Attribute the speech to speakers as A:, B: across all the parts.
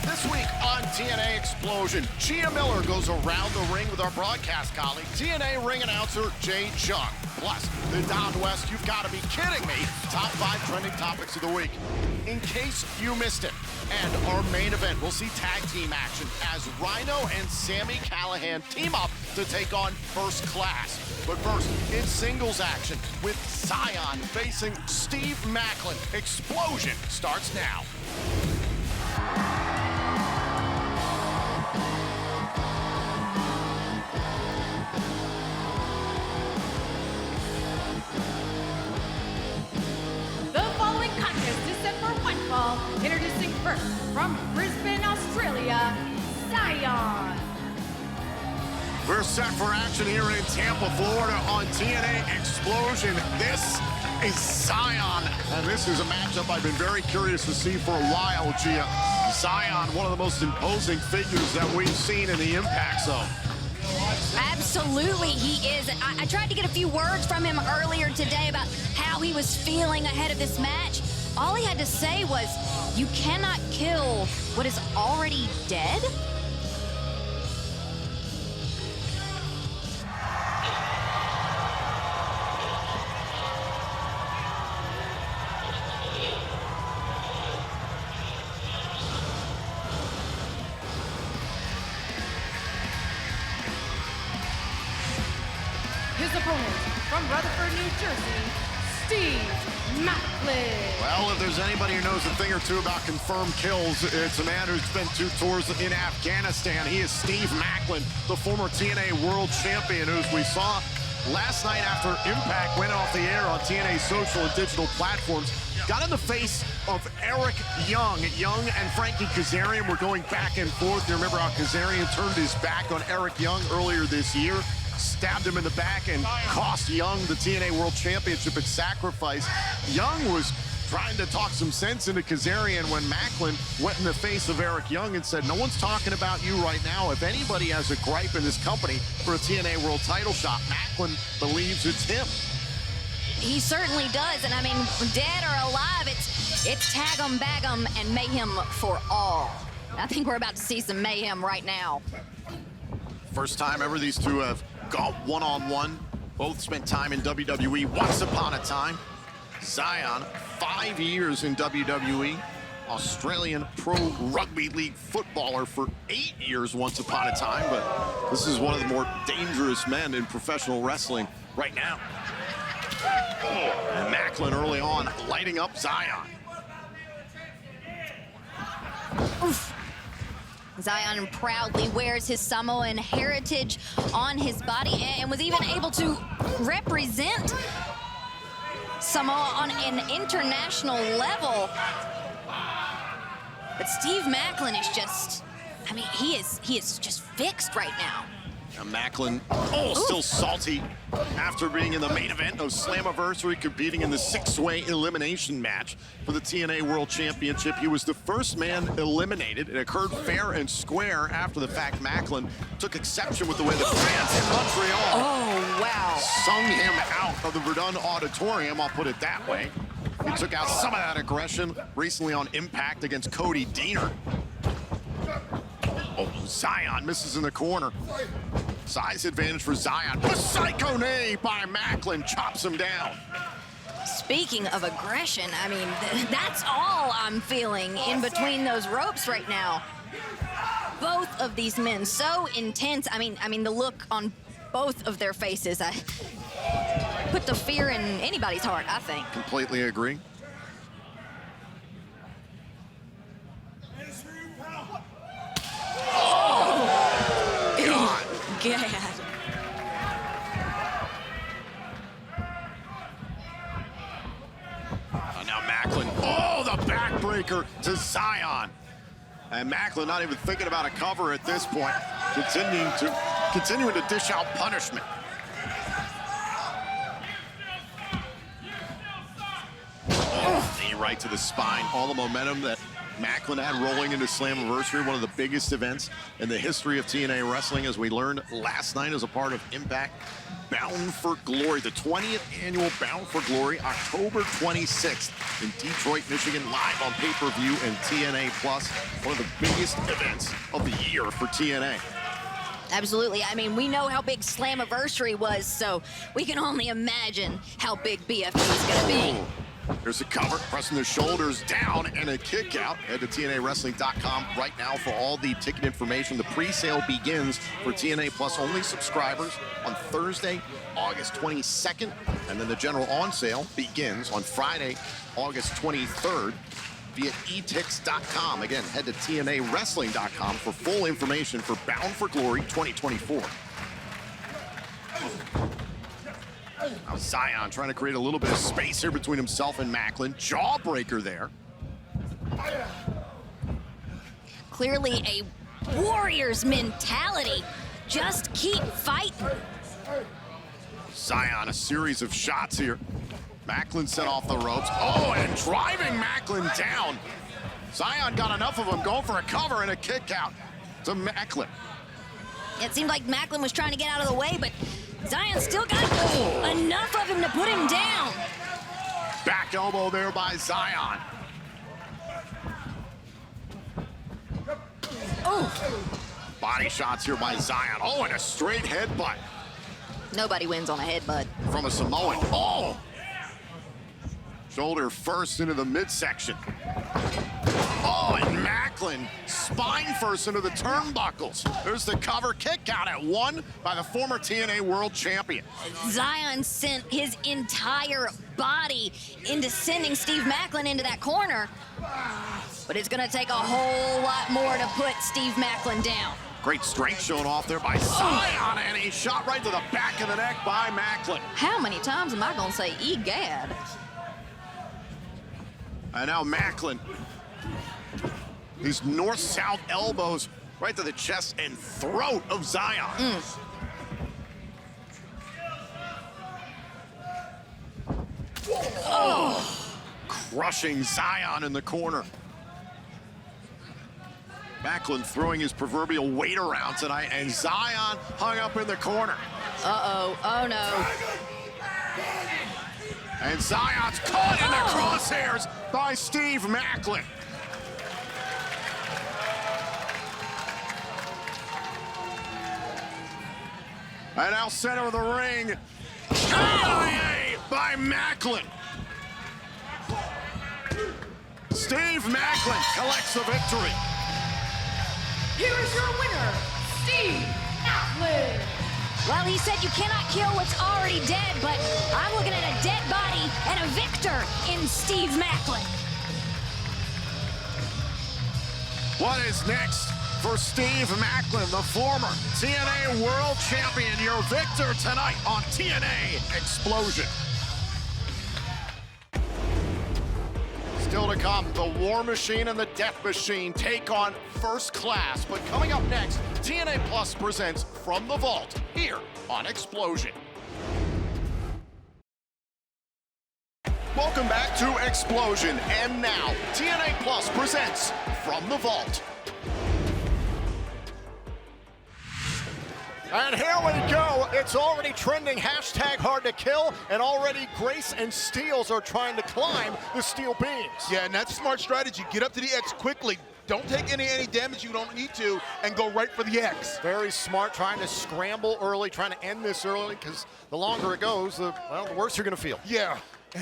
A: This week on TNA Xplosion, Gia Miller goes around the ring with our broadcast colleague, TNA ring announcer Jay Chung. Plus, the Down West, you've got to be kidding me, top 5 trending topics of the week. In case you missed it, and our main event, we'll see tag team action as Rhino and Sami Callihan team up to take on First Class. But first, it's singles action with Xyon facing Steve Maclin. Xplosion starts now.
B: Introducing first, from Brisbane, Australia, Xyon.
A: We're set for action here in Tampa, Florida on TNA Xplosion. This is Xyon, and this is a matchup I've been very curious to see for a while, Gia. Xyon, one of the most imposing figures that we've seen in the Impact Zone.
C: Absolutely, he is. I tried to get a few words from him earlier today about how he was feeling ahead of this match. All he had to say was, you cannot kill what is already dead?
B: His opponent, from Rutherford, New Jersey, Steve Maclin.
A: Well, if there's anybody who knows a thing or two about confirmed kills, it's a man who's spent 2 tours in Afghanistan. He is Steve Maclin, the former TNA World Champion, who, as we saw last night after Impact went off the air on TNA social and digital platforms, got in the face of Eric Young. Young and Frankie Kazarian were going back and forth. You remember how Kazarian turned his back on Eric Young earlier this year? Stabbed him in the back and cost Young the TNA World Championship at Sacrifice. Young was trying to talk some sense into Kazarian when Maclin went in the face of Eric Young and said, no one's talking about you right now. If anybody has a gripe in this company for a TNA World title shot, Maclin believes it's him.
C: He certainly does, and I mean, dead or alive, it's tag 'em, bag 'em, and mayhem for all. I think we're about to see some mayhem right now.
A: First time ever these two have gone one-on-one. Both spent time in WWE once upon a time. Xyon, 5 years in WWE. Australian Pro Rugby League footballer for 8 years once upon a time, but this is one of the more dangerous men in professional wrestling right now. And Maclin early on lighting up Xyon.
C: Oof. Xyon proudly wears his Samoan heritage on his body and was even able to represent Samoa on an international level. But Steve Maclin is just, I mean, he is just fixed right now.
A: And Maclin, still salty after being in the main event of Slammiversary, competing in the 6-way elimination match for the TNA World Championship. He was the first man eliminated. It occurred fair and square after the fact. Maclin took exception with the way the fans in Montreal sung him out of the Verdun Auditorium, I'll put it that way. He took out some of that aggression recently on Impact against Cody Deaner. Xyon misses in the corner. Size advantage for Xyon. A psycho knee by Maclin chops him down.
C: Speaking of aggression, I mean, that's all I'm feeling in between those ropes right now. Both of these men so intense. I mean, the look on both of their faces, I put the fear in anybody's heart, I think.
A: Completely agree.
C: God.
A: Now Maclin, the backbreaker to Xyon. And Maclin not even thinking about a cover at this point, continuing to continuing to dish out punishment. Knee right to the spine. All the momentum that Maclin had rolling into Slammiversary, one of the biggest events in the history of TNA wrestling, as we learned last night as a part of Impact. Bound for Glory, the 20th annual Bound for Glory, October 26th in Detroit, Michigan, live on pay-per-view and TNA Plus. One of the biggest events of the year for TNA.
C: Absolutely. I mean, we know how big Slammiversary was, so we can only imagine how big BFP is going to be.
A: There's a cover, pressing the shoulders down, and a kick out. Head to TNAWrestling.com right now for all the ticket information. The pre-sale begins for TNA Plus only subscribers on Thursday, August 22nd, and then the general on sale begins on Friday, August 23rd via etix.com. Again, head to TNAWrestling.com for full information for Bound for Glory 2024. Now Xyon trying to create a little bit of space here between himself and Maclin. Jawbreaker there.
C: Clearly a warrior's mentality. Just keep fighting.
A: Xyon, a series of shots here. Maclin set off the ropes. Oh, and driving Maclin down. Xyon got enough of him going for a cover and a kick out to Maclin.
C: It seemed like Maclin was trying to get out of the way, but Xyon still got enough of him to put him down.
A: Back elbow there by Xyon.
C: Oh.
A: Body shots here by Xyon. Oh, and a straight headbutt.
C: Nobody wins on a headbutt.
A: From a Samoan. Oh! Shoulder first into the midsection. Oh, and Maclin spine first into the turnbuckles. There's the cover kick out at one by the former TNA World Champion.
C: Xyon sent his entire body into sending Steve Maclin into that corner. But it's going to take a whole lot more to put Steve Maclin down.
A: Great strength shown off there by Xyon, and he shot right to the back of the neck by Maclin.
C: How many times am I going to say egad?
A: And now Maclin. These north-south elbows right to the chest and throat of Xyon. Oh! Crushing Xyon in the corner. Maclin throwing his proverbial weight around tonight, and Xyon hung up in the corner.
C: Uh-oh. Oh, no.
A: And Xyon's caught in the crosshairs by Steve Maclin. And now center of the ring, Callihan by Maclin. Steve Maclin collects the victory.
B: Here is your winner, Steve Maclin.
C: Well, he said you cannot kill what's already dead, but I'm looking at a dead body and a victor in Steve Maclin.
A: What is next for Steve Maclin, the former TNA World Champion, your victor tonight on TNA Xplosion? Still to come, the War Machine and the Death Machine take on First Class. But coming up next, TNA Plus presents From the Vault here on Xplosion. Welcome back to Xplosion, and now TNA Plus presents From the Vault. And here we go. It's already trending, #HardToKill, and already Grace and Steels are trying to climb the steel beams.
D: Yeah, and that's a smart strategy. Get up to the X quickly. Don't take any damage you don't need to, and go right for the X.
A: Very smart, trying to scramble early, trying to end this early, because the longer it goes, the worse you're going to feel.
D: Yeah,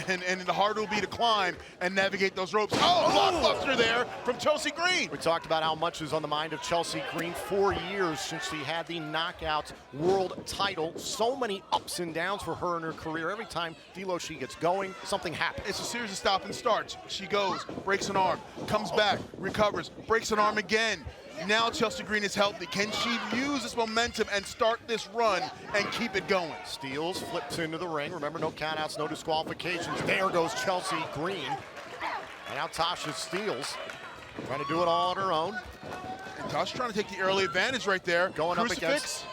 D: and the harder it will be to climb and navigate those ropes. Oh, blockbuster there from Chelsea Green.
A: We talked about how much is on the mind of Chelsea Green. 4 years since she had the Knockout World title. So many ups and downs for her in her career. Every time D'Lo she gets going, something happens.
D: It's a series of stop and starts. She goes, breaks an arm, comes back, recovers, breaks an arm again. Now Chelsea Green is healthy. Can she use this momentum and start this run and keep it going?
A: Steels flips into the ring. Remember, no countouts, no disqualifications. There goes Chelsea Green. And now Tasha Steels trying to do it all on her own.
D: And Tasha trying to take the early advantage right there.
A: Going up against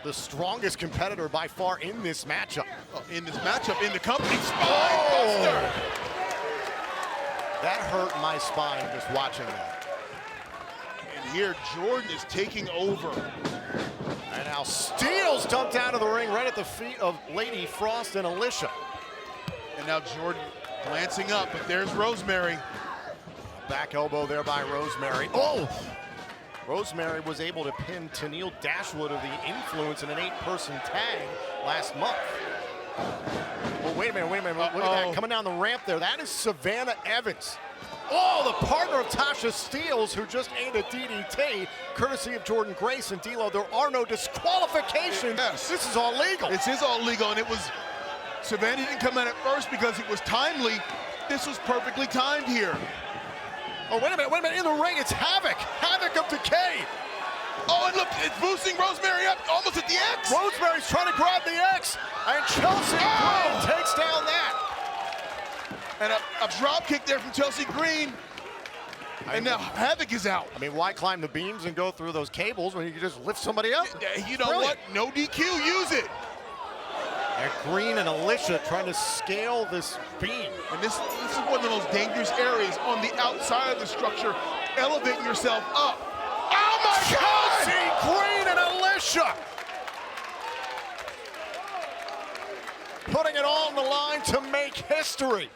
A: the strongest competitor by far in this matchup.
D: In this matchup, in the company, spine buster.
A: That hurt my spine just watching that.
D: And here, Jordan is taking over.
A: And now Steele's dumped out of the ring right at the feet of Lady Frost and Alicia.
D: And now Jordan glancing up, but there's Rosemary.
A: Back elbow there by Rosemary. Oh! Rosemary was able to pin Tennille Dashwood of the Influence in an 8-person tag last month. Well, wait a minute. Look at that, coming down the ramp there. That is Savannah Evans. Oh, the partner of Tasha Steeles, who just ate a DDT, courtesy of Jordan Grace and D'Lo. There are no disqualifications.
D: Yes.
A: This is all legal.
D: This is all legal, and it was, Savannah didn't come in at first because it was timely. This was perfectly timed here.
A: Oh, wait a minute, in the ring, it's Havoc. Havoc of Decay.
D: Oh, and look, it's boosting Rosemary up almost at the X.
A: Rosemary's trying to grab the X, and Chelsea Green takes down that.
D: And a drop kick there from Chelsea Green. And now Havoc is out.
A: I mean, why climb the beams and go through those cables when you can just lift somebody up?
D: You know what? No DQ, use it.
A: And Green and Alicia trying to scale this beam.
D: And this is one of the most dangerous areas on the outside of the structure, elevating yourself up. Oh my God!
A: Chelsea Green and Alicia putting it all on the line to make history.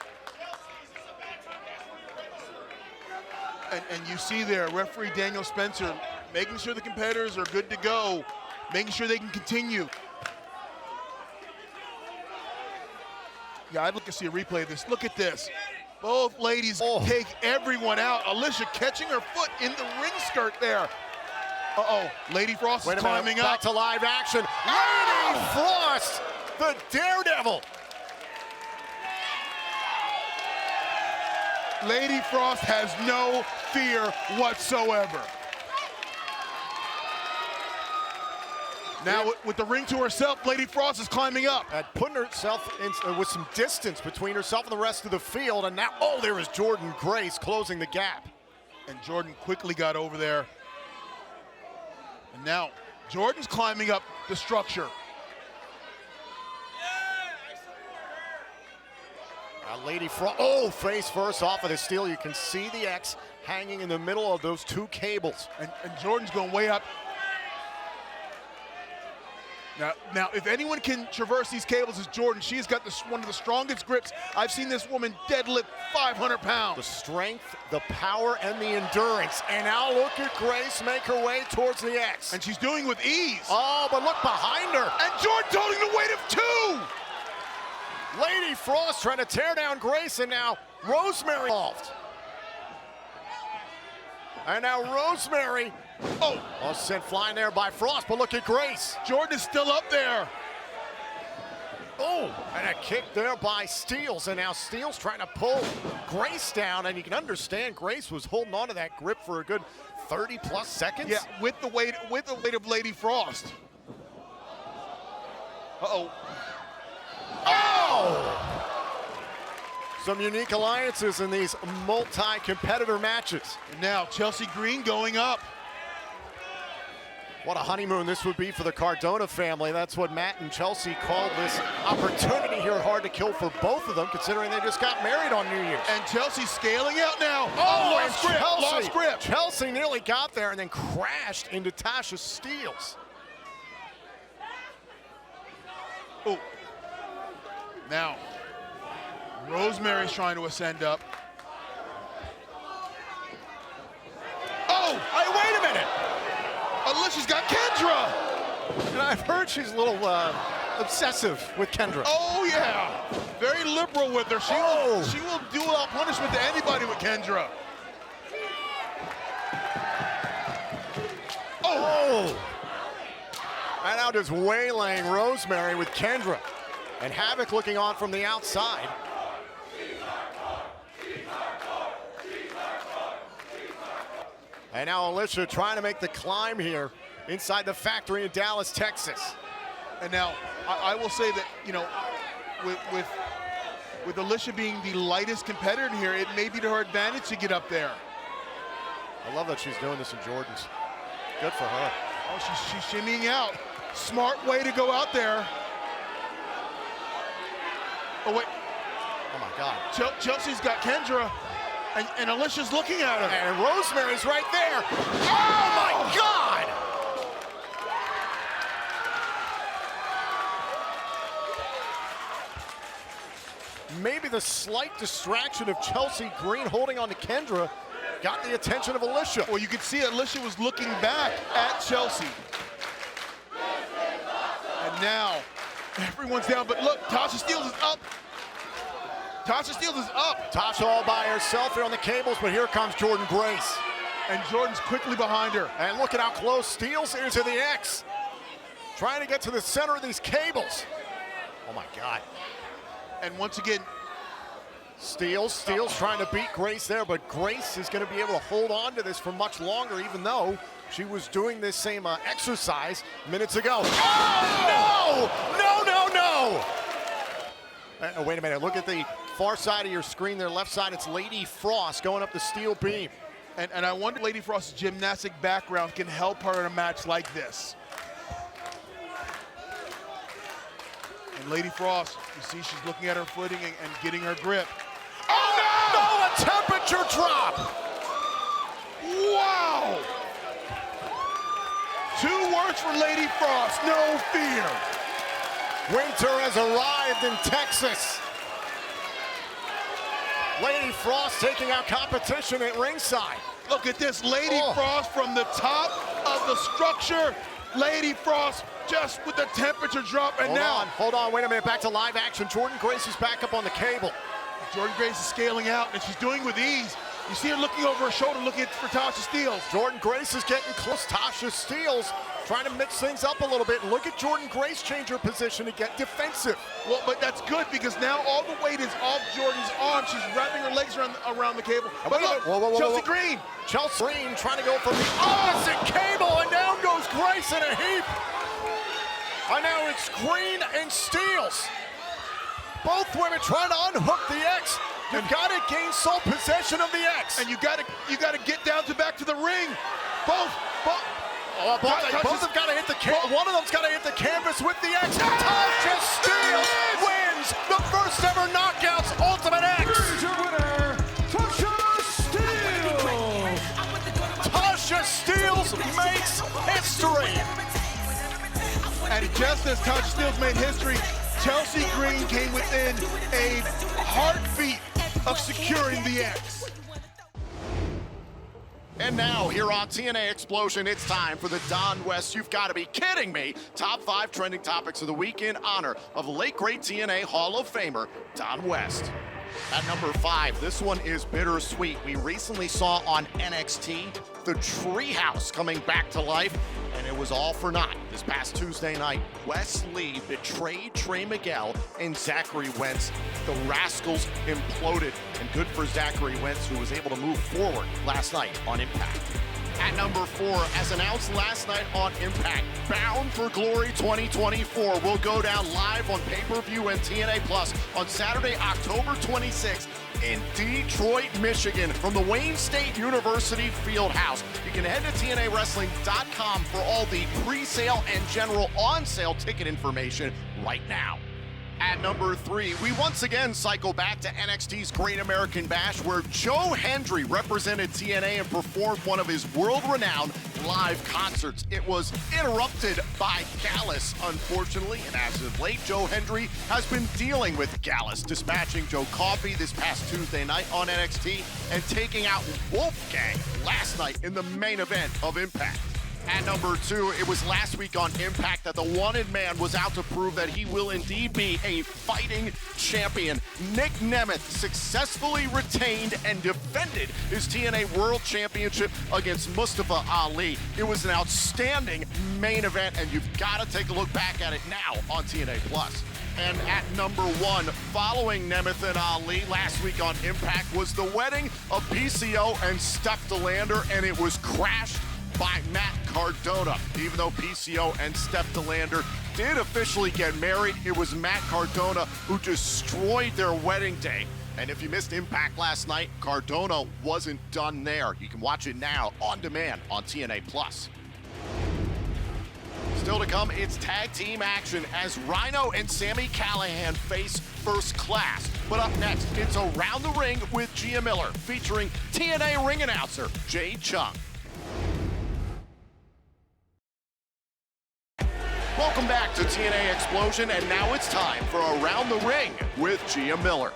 D: And you see there, referee Daniel Spencer making sure the competitors are good to go, making sure they can continue. Yeah, I'd like to see a replay of this. Look at this. Both ladies take everyone out. Alicia catching her foot in the ring skirt there. Uh-oh, Lady Frost is climbing up.
A: Back to live action. Lady Frost, the Daredevil.
D: Lady Frost has no fear whatsoever. Now with the ring to herself, Lady Frost is climbing up.
A: And putting herself in, with some distance between herself and the rest of the field. And now, oh, there is Jordan Grace closing the gap.
D: And Jordan quickly got over there. And now Jordan's climbing up the structure.
A: Lady Frost, face first off of the steel. You can see the X hanging in the middle of those two cables.
D: And Jordan's going way up. Now, if anyone can traverse these cables, it's Jordan. She's got one of the strongest grips. I've seen this woman deadlift 500 pounds.
A: The strength, the power, and the endurance. And now look at Grace make her way towards the X.
D: And she's doing it with ease.
A: Oh, but look behind her.
D: And Jordan's holding the weight of 2.
A: Lady Frost trying to tear down Grace, and now Rosemary involved. And now Rosemary, sent flying there by Frost, but look at Grace.
D: Jordan is still up there.
A: Oh, and a kick there by Steeles, and now Steeles trying to pull Grace down, and you can understand Grace was holding on to that grip for a good 30+ seconds.
D: Yeah, with the weight of Lady Frost. Uh-oh.
A: Some unique alliances in these multi-competitor matches.
D: And now Chelsea Green going up.
A: What a honeymoon this would be for the Cardona family. That's what Matt and Chelsea called this opportunity here. Hard to kill for both of them, considering they just got married on New Year's.
D: And Chelsea's scaling out now. Lost grip.
A: Chelsea nearly got there and then crashed into Tasha Steeles.
D: Oh. Now, Rosemary's trying to ascend up. Oh!
A: Wait a minute!
D: Alicia's got Kendra!
A: And I've heard she's a little obsessive with Kendra.
D: Oh, yeah. Very liberal with her. She will do without punishment to anybody with Kendra.
A: Oh! And now just waylaying Rosemary with Kendra. And Havoc looking on from the outside. And now Alicia trying to make the climb here inside the factory in Dallas, Texas.
D: And now I will say that, you know, with Alicia being the lightest competitor here, it may be to her advantage to get up there.
A: I love that she's doing this in Jordans. Good for her.
D: Oh, she's shimmying out. Smart way to go out there. Oh, wait.
A: Oh, my God.
D: Chelsea's got Kendra, and Alicia's looking at her.
A: And Rosemary's right there. Oh, my God! Maybe the slight distraction of Chelsea Green holding on to Kendra got the attention of Alicia.
D: Well, you could see Alicia was looking back at Chelsea. And now, everyone's down, but look, Tasha Steelz is up. Tasha Steelz is up.
A: Tasha all by herself here on the cables, but here comes Jordan Grace.
D: And Jordan's quickly behind her.
A: And look at how close Steelz is to the X. Trying to get to the center of these cables. Oh my God.
D: And once again,
A: Steelz trying to beat Grace there, but Grace is going to be able to hold on to this for much longer, even though she was doing this same exercise minutes ago. Oh, no! Wait a minute, look at the far side of your screen there, left side, it's Lady Frost going up the steel beam.
D: And I wonder if Lady Frost's gymnastic background can help her in a match like this. And Lady Frost, you see she's looking at her footing and getting her grip.
A: Oh no! A temperature drop!
D: Wow! 2 words for Lady Frost, no fear.
A: Winter has arrived in Texas. Lady Frost taking out competition at ringside.
D: Look at this, Lady Frost from the top of the structure. Lady Frost just with the temperature drop, and
A: Hold on, wait a minute, back to live action. Jordan Grace is back up on the cable.
D: Jordan Grace is scaling out, and she's doing it with ease. You see her looking over her shoulder, looking for Tasha Steelz.
A: Jordan Grace is getting close. Tasha Steelz trying to mix things up a little bit. And look at Jordan Grace change her position to get defensive.
D: Well, but that's good because now all the weight is off Jordan's arm. She's wrapping her legs around the cable. But look, Chelsea Green.
A: Chelsea Green trying to go from the opposite cable, and down goes Grace in a heap. And now it's Green and Steelz. Both women trying to unhook the X. You've got to gain sole possession of the X.
D: And you got to get down to back to the ring. Both
A: have got to hit the canvas. One of them's got to hit the canvas with the X. Tasha Steelz wins the first ever Knockouts Ultimate X.
E: Here's your winner, Tasha Steelz.
A: Tasha Steelz makes history.
D: And just as Tasha Steelz made history, Chelsea Green came within a heartbeat of securing the X.
A: And now, here on TNA Xplosion, it's time for the Don West. You've got to be kidding me. Top 5 trending topics of the week in honor of the late great TNA Hall of Famer, Don West. At number 5, this one is bittersweet. We recently saw on NXT the Treehouse coming back to life, and it was all for naught. This past Tuesday night, Wes Lee betrayed Trey Miguel and Zachary Wentz. The Rascals imploded, and good for Zachary Wentz, who was able to move forward last night on Impact. At number 4, as announced last night on Impact, Bound for Glory 2024 will go down live on pay-per-view and TNA Plus on Saturday, October 26th in Detroit, Michigan, from the Wayne State University Fieldhouse. You can head to TNAWrestling.com for all the pre-sale and general on-sale ticket information right now. At number 3, we once again cycle back to NXT's Great American Bash, where Joe Hendry represented TNA and performed one of his world-renowned live concerts. It was interrupted by Gallus, unfortunately, and as of late, Joe Hendry has been dealing with Gallus, dispatching Joe Coffey this past Tuesday night on NXT and taking out Wolfgang last night in the main event of Impact. At number 2, it was last week on Impact that the wanted man was out to prove that he will indeed be a fighting champion. Nick Nemeth successfully retained and defended his TNA World Championship against Mustafa Ali. It was an outstanding main event, and you've got to take a look back at it now on TNA Plus. And at number 1, following Nemeth and Ali last week on Impact, was the wedding of PCO and Steph DeLander, and it was crashed by Matt Cardona. Even though PCO and Steph DeLander did officially get married, it was Matt Cardona who destroyed their wedding day. And if you missed Impact last night, Cardona wasn't done there. You can watch it now on demand on TNA Plus. Still to come, it's tag team action as Rhino and Sami Callihan face First Class. But up next, it's Around the Ring with Gia Miller, featuring TNA ring announcer Jade Chung. Welcome back to TNA Xplosion, and now it's time for Around the Ring with Gia Miller.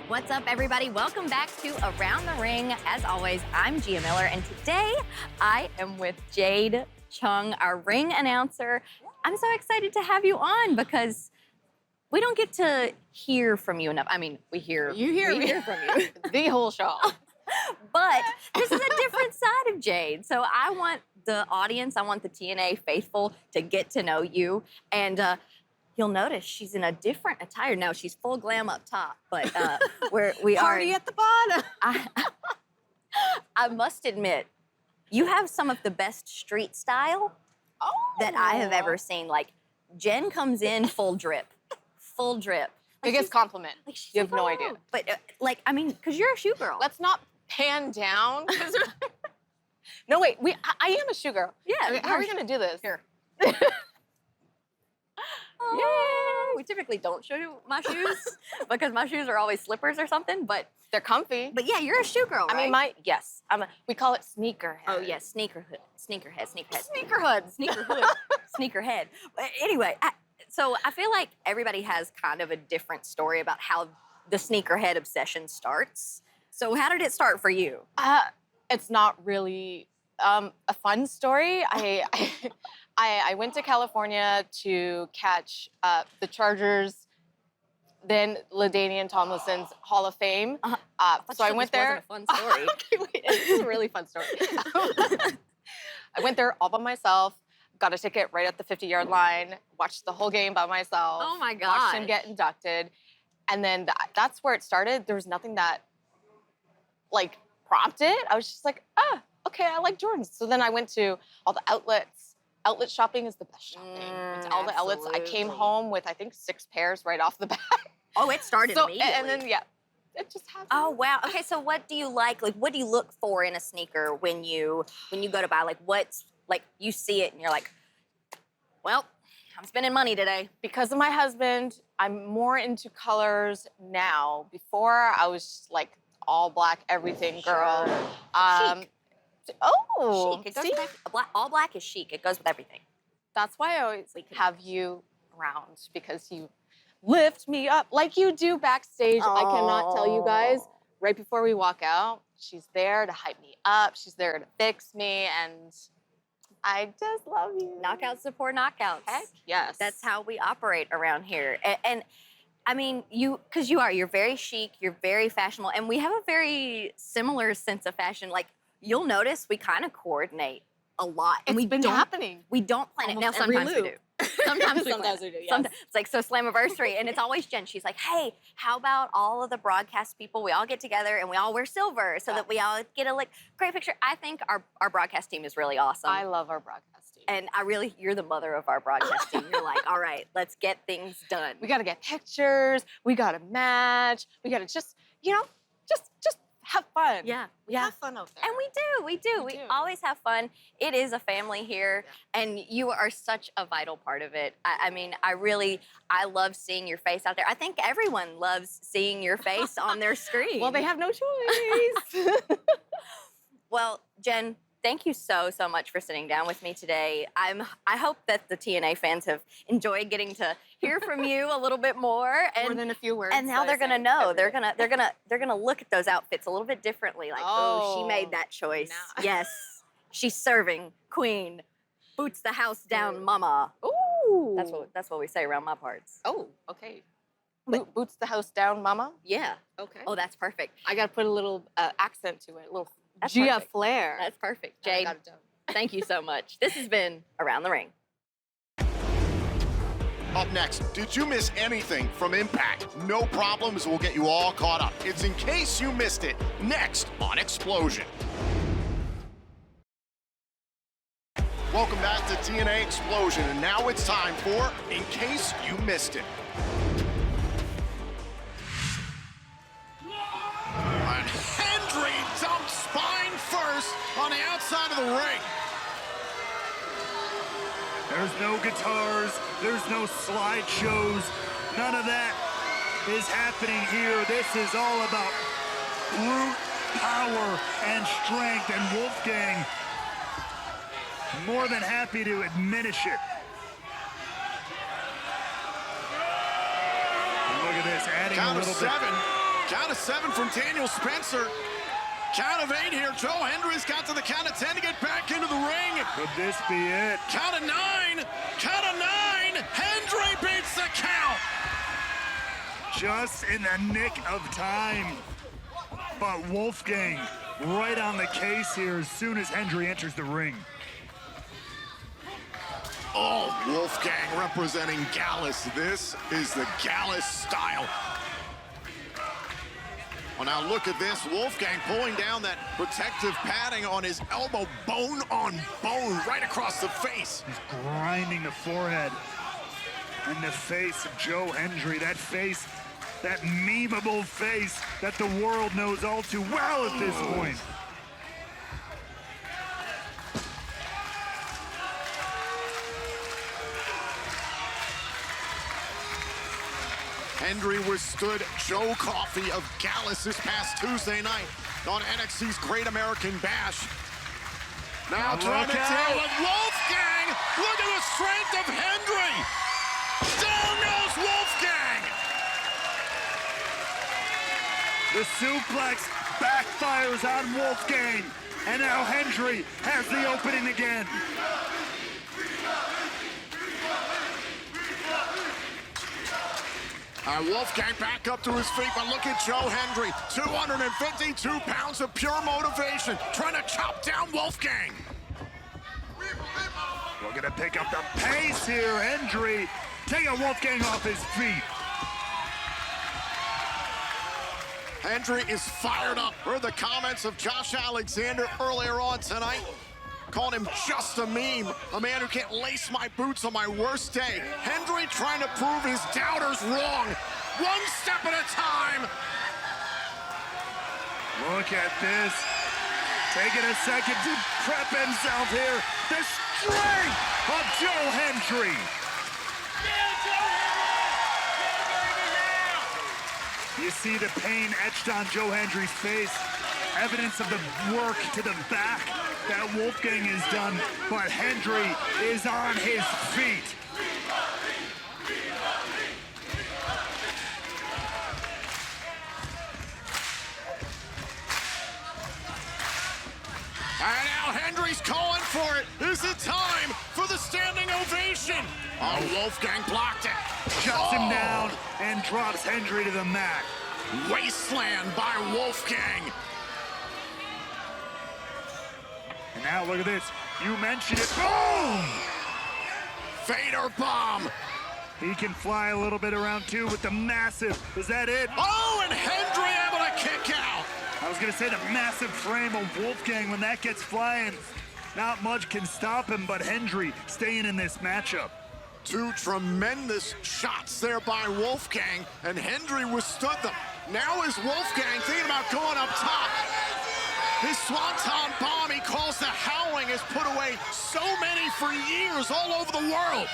C: What's up, everybody? Welcome back to Around the Ring. As always, I'm Gia Miller, and today I am with Jade Chung, our ring announcer. I'm so excited to have you on because we don't get to hear from you enough. I mean, we hear from you the whole show. But this is a different side of Jade. So I want the audience, I want the TNA faithful to get to know you. And you'll notice she's in a different attire. Now, she's full glam up top, but we are...
B: Party at the bottom.
C: I must admit, you have some of the best street style that I have ever seen. Like, Jen comes in full drip. Full drip.
B: Biggest compliment.
C: Like, she's
B: You have
C: like,
B: no
C: "Oh."
B: idea.
C: But, like, I mean, because you're a shoe girl.
B: Let's not pan down. No, wait. I am a shoe girl.
C: Yeah,
B: Okay, how are we gonna do this?
C: Here.
B: Yay!
C: We typically don't show you my shoes because my shoes are always slippers or something, but
B: They're comfy.
C: yeah, you're a shoe girl, right?
B: I mean, yes. We call it sneaker.
C: Oh, yes, sneakerhood. Sneakerhead.
B: Sneakerhood.
C: Sneakerhead. But anyway, so I feel like everybody has kind of a different story about how the sneakerhead obsession starts. So how did it start for you?
B: It's not really a fun story. I went to California to catch the Chargers, then LaDainian Tomlinson's Hall of Fame. So I went there.
C: Wasn't a fun story.
B: Okay, wait, it's a really fun story. I went there all by myself, got a ticket right at the 50-yard line, watched the whole game by myself.
C: Oh my
B: Watched him
C: gosh.
B: get inducted. And then that's where it started. There was nothing that, like, prompted. I was just like, okay, I like Jordans. So then I went to all the outlets. Outlet shopping is the best shopping. Went to all the outlets. I came
C: absolutely.
B: home with, I think, 6 pairs right off the bat.
C: Oh, it started
B: So,
C: immediately.
B: and then, yeah, it just happened.
C: Oh wow. Okay, so what do you like? Like, what do you look for in a sneaker when you go to buy? Like, what's like you see it and you're like, well, I'm spending money today.
B: Because of my husband, I'm more into colors now. Before, I was just, like, all black everything girl.
C: Chic.
B: Oh,
C: Chic. It goes
B: see?
C: with all black is chic. It goes with everything.
B: That's why I always
C: We can-
B: have you around, because you lift me up like you do backstage. I cannot tell you guys, right before we walk out, she's there to hype me up. She's there to fix me, and I just love you.
C: Knockouts support knockouts.
B: Heck yes.
C: That's how we operate around here. And I mean, you're very chic, you're very fashionable, and we have a very similar sense of fashion. Like, you'll notice we kind of coordinate a lot. And
B: It's been happening.
C: We don't plan it. Now,
B: Almost every
C: sometimes we
B: loop.
C: do. Sometimes we
B: Sometimes
C: plan
B: we
C: it.
B: do, yes.
C: Sometimes, it's like, so Slammiversary, and it's always Jen. She's like, hey, how about all of the broadcast people, we all get together and we all wear silver so that we all get a great picture. I think our broadcast team is really awesome.
B: I love our broadcast team.
C: And you're the mother of our broadcast team. You're like, all right, let's get things done.
B: We gotta get pictures. We gotta match. We gotta just have fun.
C: Yeah,
B: We
C: yeah.
B: have fun out there.
C: And we do. We always have fun. It is a family here, and you are such a vital part of it. I mean, I love seeing your face out there. I think everyone loves seeing your face on their screen.
B: Well, they have no choice.
C: Well, Jen, thank you so much for sitting down with me today. I hope that the TNA fans have enjoyed getting to hear from you a little bit more. And
B: More than a few words.
C: And now
B: that I
C: they're gonna
B: say
C: know.
B: every day.
C: They're gonna look at those outfits a little bit differently. Like, oh, she made that choice.
B: now-
C: Yes, she's serving queen, boots the house down, mama.
B: Ooh.
C: That's what we say around my parts.
B: Oh, okay. Boots the house down, mama.
C: Yeah.
B: Okay.
C: Oh, that's perfect.
B: I gotta put a little accent to it, a little
C: That's
B: Gia
C: perfect.
B: flair.
C: That's perfect,
B: I
C: Jade.
B: got it done.
C: Thank you so much. This has been Around the Ring.
A: Up next, did you miss anything from Impact? No problems, we'll get you all caught up. It's In Case You Missed It, next on Xplosion. Welcome back to TNA Xplosion, and now it's time for In Case You Missed It. And Hendry dumps spine first of the ring.
F: There's no guitars, there's no slideshows, none of that is happening here. This is all about brute power and strength, and Wolfgang more than happy to diminish it. And look at this, adding
A: Count
F: a
A: of
F: little
A: seven.
F: bit.
A: Count of 7 from Daniel Spencer. Count of 8 here. Joe Hendry's got to the count of 10 to get back into the ring.
F: Could this be it?
A: Count of 9. Count of 9. Hendry beats the count.
F: Just in the nick of time. But Wolfgang right on the case here as soon as Hendry enters the ring.
A: Oh, Wolfgang representing Gallus. This is the Gallus style. Well, now look at this. Wolfgang pulling down that protective padding on his elbow, bone on bone, right across the face.
F: He's grinding the forehead in the face of Joe Hendry. That face, that memeable face that the world knows all too well at this point.
A: Hendry withstood Joe Coffey of Gallus this past Tuesday night on NXT's Great American Bash. Now trying to deal with Wolfgang. Look at the strength of Hendry. Down goes Wolfgang.
F: The suplex backfires on Wolfgang, and now Hendry has the opening again.
A: Wolfgang back up to his feet, but look at Joe Hendry. 252 pounds of pure motivation, trying to chop down Wolfgang.
F: We're gonna pick up the pace here. Hendry taking Wolfgang off his feet.
A: Hendry is fired up. Heard the comments of Josh Alexander earlier on tonight, calling him just a meme, a man who can't lace my boots on my worst day. Hendry trying to prove his doubters wrong, one step at a time.
F: Look at this. Taking a second to prep himself here. The strength of Joe Hendry. You see the pain etched on Joe Hendry's face. Evidence of the work to the back that Wolfgang has done, but Hendry is on his feet.
A: And now Hendry's calling for it. Is it time for the standing ovation? Oh, Wolfgang blocked it.
F: Shuts him down and drops Hendry to the mat.
A: Wasteland by Wolfgang.
F: And now look at this. You mentioned it. Boom!
A: Vader bomb.
F: He can fly a little bit around too with the massive. Is that it?
A: Oh, and Hendry able to kick out.
F: I was gonna say the massive frame of Wolfgang, when that gets flying, not much can stop him, but Hendry staying in this matchup.
A: Two tremendous shots there by Wolfgang, and Hendry withstood them. Now is Wolfgang thinking about going up top. His Swanton bomb, he calls the Howling, has put away so many for years all over the world.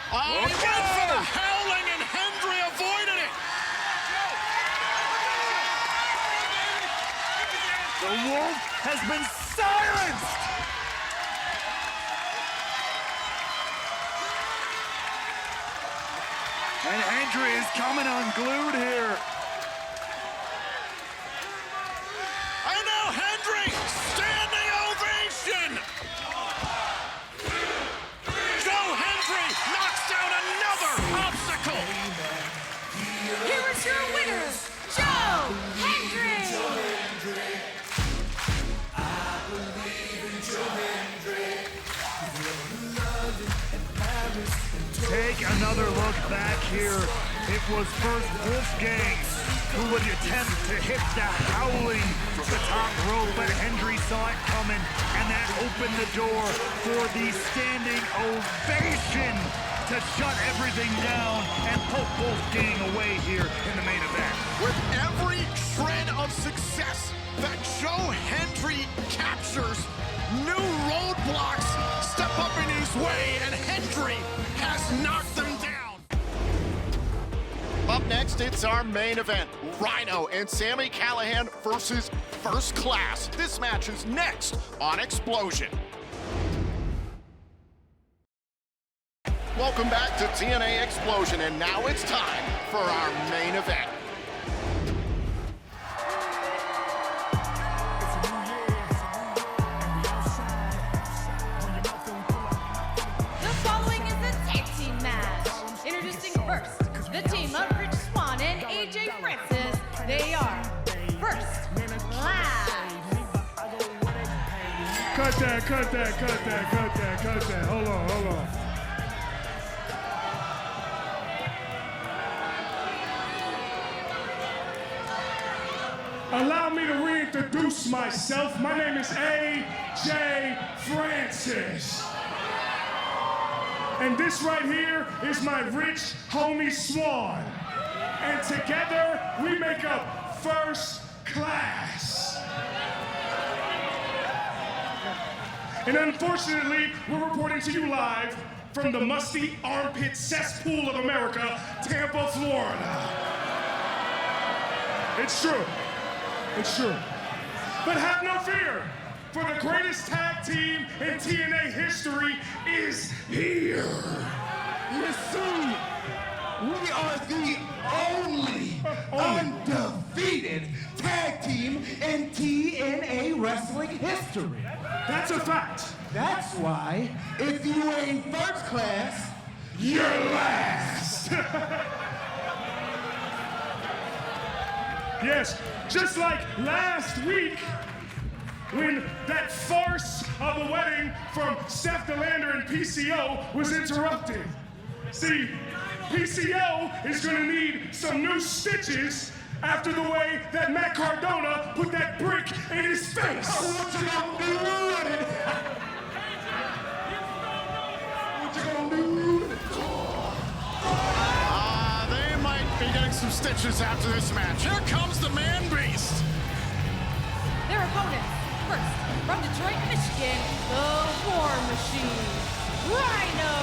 A: He went for the Howling, and Hendry avoided it.
F: The Wolf has been silenced! And Hendry is coming unglued here.
A: And now Hendry, standing ovation! Joe Hendry knocks down another obstacle!
G: Here is your winner, Joe Hendry!
F: Take another look back here. It was first Wolfgang who would attempt to hit the Howling from the top rope, but Hendry saw it coming, and that opened the door for the standing ovation to shut everything down and put Wolfgang away here in the main event.
A: With every shred of success that Joe Hendry Hendry captures. New roadblocks step up in his way, and Hendry has knocked them down. Up next, it's our main event. Rhino and Sami Callihan versus First Class. This match is next on Xplosion. Welcome back to TNA Xplosion, and now it's time for our main event.
G: The following is a tag team match. Introducing first, the team of Rich Swann and AJ Francis. They are First Class.
F: Cut that. Hold on. Allow me to reintroduce myself. My name is AJ Francis. And this right here is my rich homie Swan. And together we make up First Class. And unfortunately, we're reporting to you live from the musty armpit cesspool of America, Tampa, Florida. It's true. But have no fear, for the greatest tag team in TNA history is here.
E: Yes, sir. We are the only undefeated tag team in TNA wrestling history.
F: That's a fact.
E: That's why, if you ain't First Class,
F: You're last. Yes, just like last week when that farce of a wedding from Steph DeLander and PCO was interrupted. See, PCO is gonna need some new stitches after the way that Matt Cardona put that brick in his face.
E: what you gonna do with it? What you gonna do with it?
A: They might be getting some stitches after this match. Here comes the man beast.
G: Their opponents, first, from Detroit, Michigan, the War Machine, Rhino.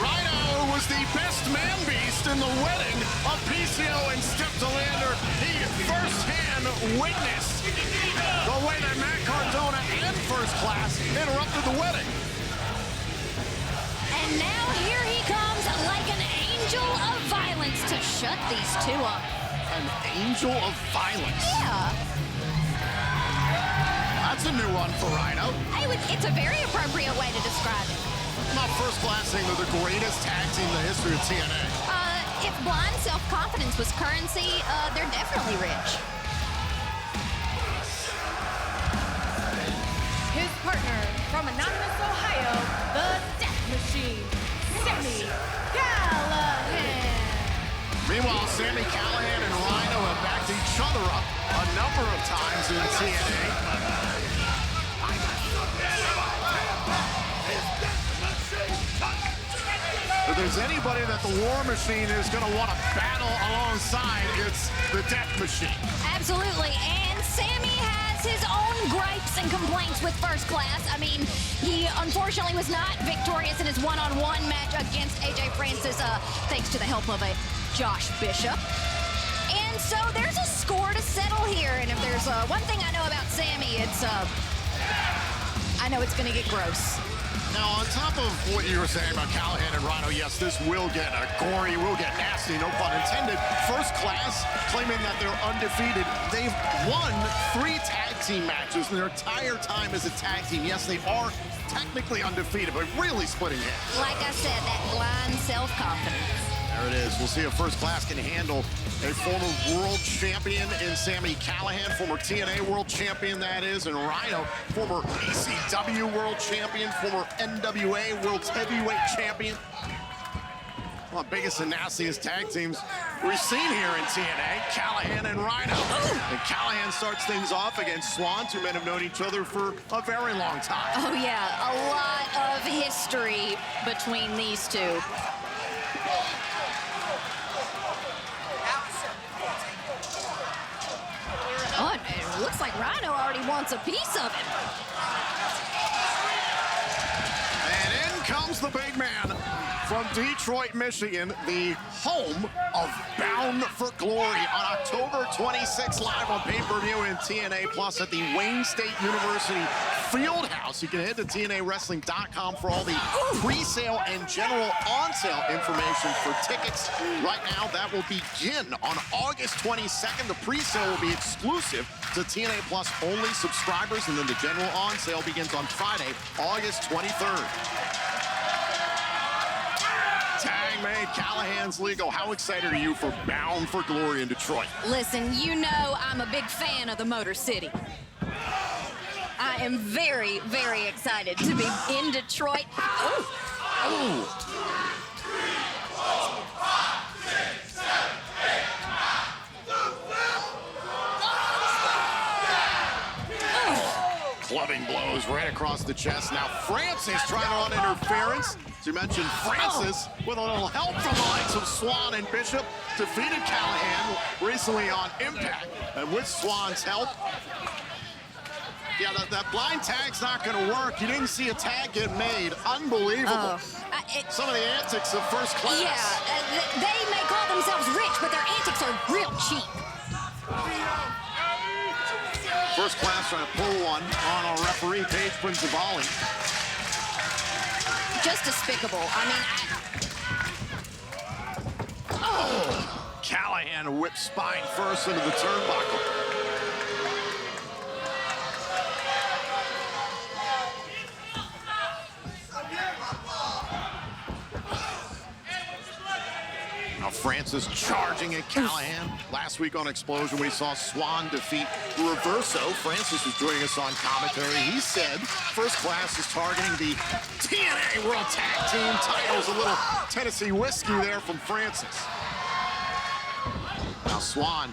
A: Rhino was the best man beast in the wedding of PCO and Steph DeLander. He firsthand witnessed the way that Matt Cardona and First Class interrupted the wedding.
C: And now here he comes like an angel of violence to shut these two up.
A: An angel of violence.
C: Yeah.
A: That's a new one for Rhino.
C: It's a very appropriate way to describe it.
A: Not First Class saying they're the greatest tag team in the history of TNA.
C: If blind self-confidence was currency, they're definitely rich.
G: His partner from Anonymous, Ohio, the Death Machine, Sami Callihan.
A: Meanwhile, Sami Callihan and Rhino have backed each other up a number of times in TNA. If there's anybody that the War Machine is going to want to battle alongside, it's the Death Machine.
C: Absolutely, and Sammy has his own gripes and complaints with First Class. I mean, he unfortunately was not victorious in his one-on-one match against AJ Francis, thanks to the help of a Josh Bishop. And so there's a score to settle here, and if there's one thing I know about Sammy, it's, I know it's gonna get gross.
A: Now, on top of what you were saying about Callahan and Rhino, yes, this will get gory, will get nasty, no pun intended. First Class claiming that they're undefeated. They've won 3 tag team matches in their entire time as a tag team. Yes, they are technically undefeated, but really splitting hairs.
C: Like I said, that blind self-confidence.
A: There it is. We'll see if First Class can handle a former world champion in Sami Callihan, former TNA world champion, that is, and Rhino, former ECW world champion, former NWA world heavyweight champion. One of the biggest and nastiest tag teams we've seen here in TNA, Callihan and Rhino. And Callahan starts things off against Swan. Two men have known each other for a very long time.
C: Oh yeah, a lot of history between these two. Oh, it looks like Rhino Rhino already wants a piece of him.
A: And in comes the big man from Detroit, Michigan, the home of Bound for Glory on October 26th, live on pay-per-view in TNA Plus at the Wayne State University Fieldhouse. You can head to TNAWrestling.com for all the pre-sale and general on-sale information for tickets. Right now, that will begin on August 22nd. The pre-sale will be exclusive to TNA Plus only subscribers, and then the general on-sale begins on Friday, August 23rd. Tag made, Callahan's legal. How excited are you for Bound for Glory in Detroit?
C: Listen, you know I'm a big fan of the Motor City. I am very, very excited to be in Detroit.
A: Clubbing blows right across the chest. Now Francis trying to run interference. As you mentioned, Francis, with a little help from the likes of Swan and Bishop, defeated Callahan recently on Impact. And with Swan's help, yeah, that blind tag's not going to work. You didn't see a tag get made. Unbelievable. Some of the antics of First Class.
C: Yeah, they may call themselves rich, but their antics are real cheap.
A: First Class trying to pull one on our referee, Paige Principali.
C: Just despicable. I mean,
A: Callahan whips spine first into the turnbuckle. Now Francis charging at Callahan. Last week on Xplosion, we saw Swan defeat Reverso. Francis was joining us on commentary. He said First Class is targeting the TNA World Tag Team titles. A little Tennessee whiskey there from Francis. Now Swan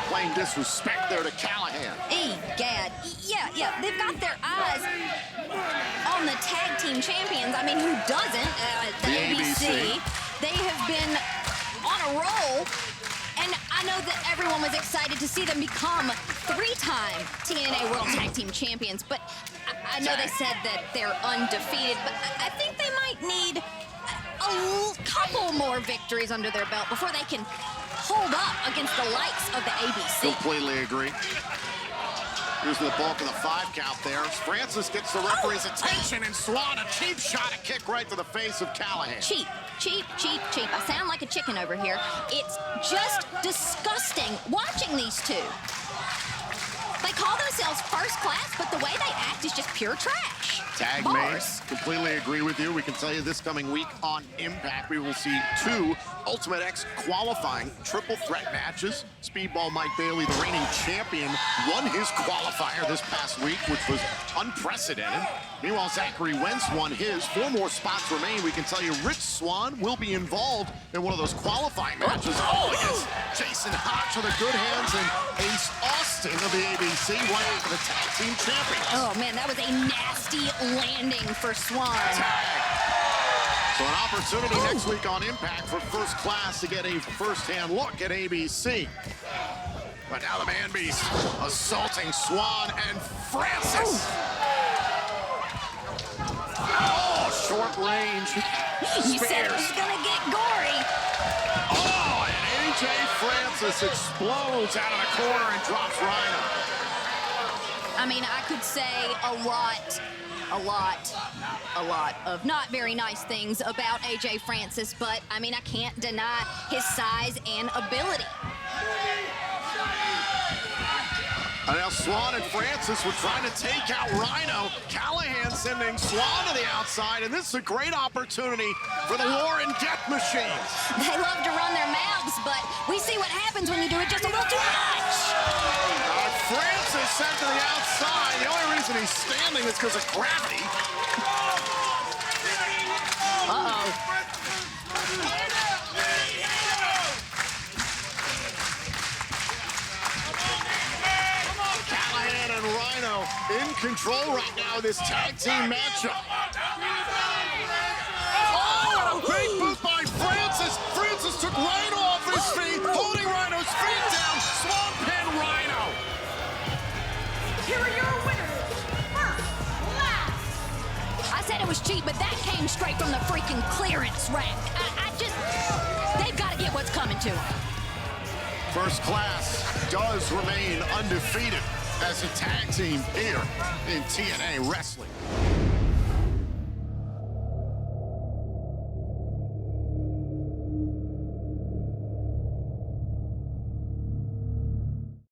A: playing disrespect there to Callahan.
C: Egad. Yeah, they've got their eyes on the tag team champions. I mean, who doesn't? The ABC. They have been on a roll, and I know that everyone was excited to see them become three-time TNA World Tag Team Champions, but I know they said that they're undefeated, but I think they might need a couple more victories under their belt before they can hold up against the likes of the ABC.
A: Completely agree. Here's the bulk of the 5 count there. Francis gets the referee's attention, and Swan, a cheap shot, a kick right to the face of Callahan.
C: Cheap. I sound like a chicken over here. It's just disgusting watching these two. They call themselves First Class, but the way they act is just pure trash.
A: Tag mates, completely agree with you. We can tell you this coming week on Impact, we will see 2 Ultimate X qualifying triple threat matches. Speedball Mike Bailey, the reigning champion, won his qualifier this past week, which was unprecedented. Meanwhile, Zachary Wentz won his. 4 more spots remain. We can tell you Rich Swann will be involved in one of those qualifying matches. Against Jason Hodge of the Good Hands and Ace Austin of the ABC, right after the tag team champions.
C: Oh man, that was a nasty landing for Swann.
A: So an opportunity next week on Impact for First Class to get a first-hand look at ABC. But now the Man Beast assaulting Swann and Francis. Short range.
C: You said it was gonna get gory.
A: And AJ Francis explodes out of the corner and drops Rhino.
C: I mean, I could say a lot of not very nice things about AJ Francis, but I mean, I can't deny his size and ability.
A: And now Swann and Francis were trying to take out Rhino. Callahan sending Swann to the outside, and this is a great opportunity for the War and Death Machines.
C: They love to run their mouths, but we see what happens when you do it just a little too much.
A: Francis sent to the outside. The only reason he's standing is because of gravity. Callahan and Rhino in control right now of this tag team matchup. Big boot by Francis. Francis took Rhino off his feet, holding Rhino's feet down. Swamp pin Rhino.
C: was cheap, but that came straight from the freaking clearance rack. They've got to get what's coming to them.
A: First Class does remain undefeated as a tag team here in TNA Wrestling.